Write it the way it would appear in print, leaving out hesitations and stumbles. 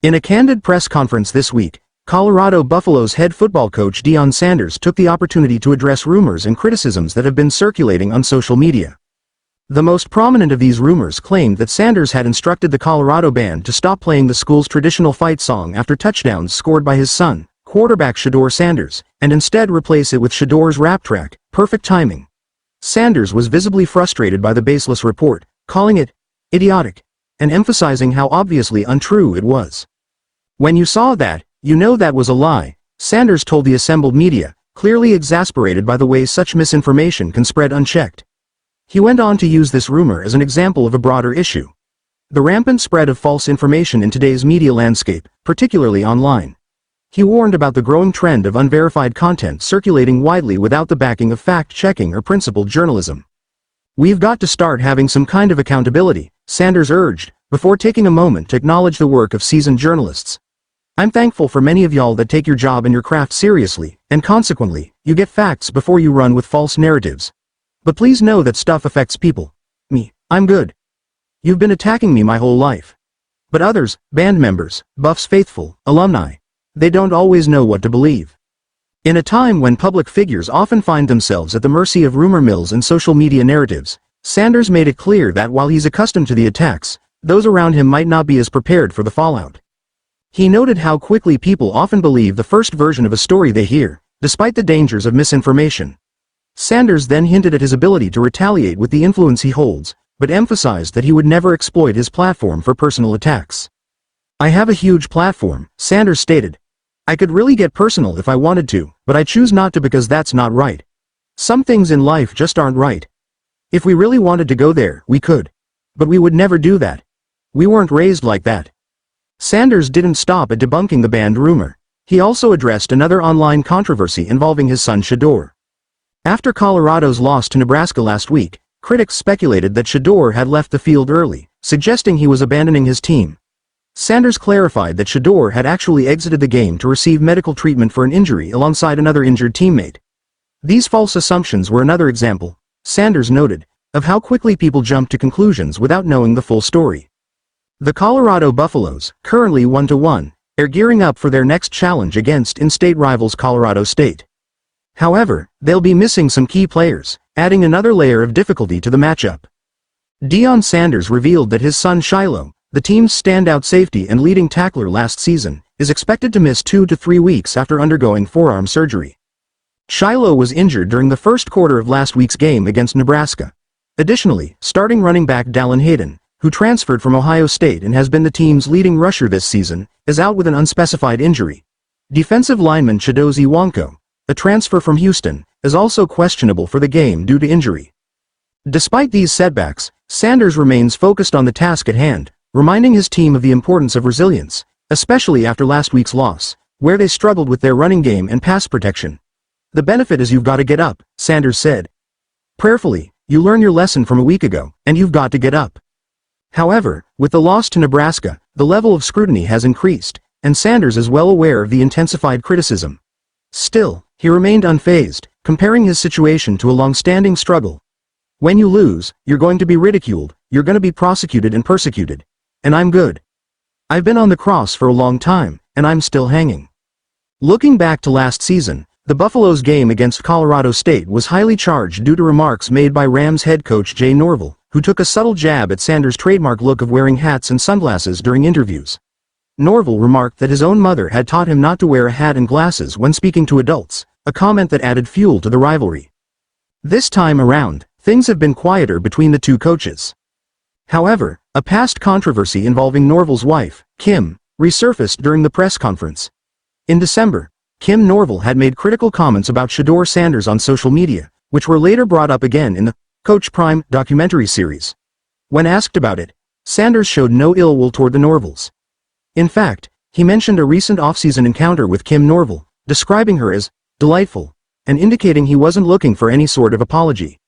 In a candid press conference this week, Colorado Buffaloes head football coach Deion Sanders took the opportunity to address rumors and criticisms that have been circulating on social media. The most prominent of these rumors claimed that Sanders had instructed the Colorado band to stop playing the school's traditional fight song after touchdowns scored by his son, quarterback Shedeur Sanders, and instead replace it with Shedor's rap track, Perfect Timing. Sanders was visibly frustrated by the baseless report, calling it idiotic, and emphasizing how obviously untrue it was. "When you saw that, you know that was a lie," Sanders told the assembled media, clearly exasperated by the way such misinformation can spread unchecked. He went on to use this rumor as an example of a broader issue: the rampant spread of false information in today's media landscape, particularly online. He warned about the growing trend of unverified content circulating widely without the backing of fact-checking or principled journalism. "We've got to start having some kind of accountability," Sanders urged, before taking a moment to acknowledge the work of seasoned journalists. "I'm thankful for many of y'all that take your job and your craft seriously, and consequently, you get facts before you run with false narratives. But please know that stuff affects people. Me, I'm good. You've been attacking me my whole life. But others, band members, Buffs faithful, alumni, they don't always know what to believe." In a time when public figures often find themselves at the mercy of rumor mills and social media narratives, Sanders made it clear that while he's accustomed to the attacks, those around him might not be as prepared for the fallout. He noted how quickly people often believe the first version of a story they hear, despite the dangers of misinformation. Sanders then hinted at his ability to retaliate with the influence he holds, but emphasized that he would never exploit his platform for personal attacks. "I have a huge platform," Sanders stated. "I could really get personal if I wanted to, but I choose not to because that's not right. Some things in life just aren't right. If we really wanted to go there, we could. But we would never do that. We weren't raised like that." Sanders didn't stop at debunking the banned rumor. He also addressed another online controversy involving his son Shedeur. After Colorado's loss to Nebraska last week, critics speculated that Shedeur had left the field early, suggesting he was abandoning his team. Sanders clarified that Shedeur had actually exited the game to receive medical treatment for an injury alongside another injured teammate. "These false assumptions were another example," Sanders noted, "of how quickly people jump to conclusions without knowing the full story." The Colorado Buffaloes, currently 1-1, are gearing up for their next challenge against in-state rivals Colorado State. However, they'll be missing some key players, adding another layer of difficulty to the matchup. Deion Sanders revealed that his son Shiloh, the team's standout safety and leading tackler last season, is expected to miss 2 to 3 weeks after undergoing forearm surgery. Shiloh was injured during the first quarter of last week's game against Nebraska. Additionally, starting running back Dallin Hayden, who transferred from Ohio State and has been the team's leading rusher this season, is out with an unspecified injury. Defensive lineman Chidozie Nwankwo, a transfer from Houston, is also questionable for the game due to injury. Despite these setbacks, Sanders remains focused on the task at hand, reminding his team of the importance of resilience, especially after last week's loss, where they struggled with their running game and pass protection. "The benefit is you've got to get up," Sanders said. "Prayerfully, you learn your lesson from a week ago, and you've got to get up." However, with the loss to Nebraska, the level of scrutiny has increased, and Sanders is well aware of the intensified criticism. Still, he remained unfazed, comparing his situation to a long-standing struggle. "When you lose, you're going to be ridiculed, you're going to be prosecuted and persecuted. And I'm good. I've been on the cross for a long time, and I'm still hanging." Looking back to last season, the Buffaloes' game against Colorado State was highly charged due to remarks made by Rams head coach Jay Norvell, who took a subtle jab at Sanders' trademark look of wearing hats and sunglasses during interviews. Norvell remarked that his own mother had taught him not to wear a hat and glasses when speaking to adults, a comment that added fuel to the rivalry. This time around, things have been quieter between the two coaches. However, a past controversy involving Norvell's wife, Kim, resurfaced during the press conference. In December, Kim Norvell had made critical comments about Shedeur Sanders on social media, which were later brought up again in the Coach Prime documentary series. When asked about it, Sanders showed no ill will toward the Norvells. In fact, he mentioned a recent off-season encounter with Kim Norvell, describing her as delightful, and indicating he wasn't looking for any sort of apology.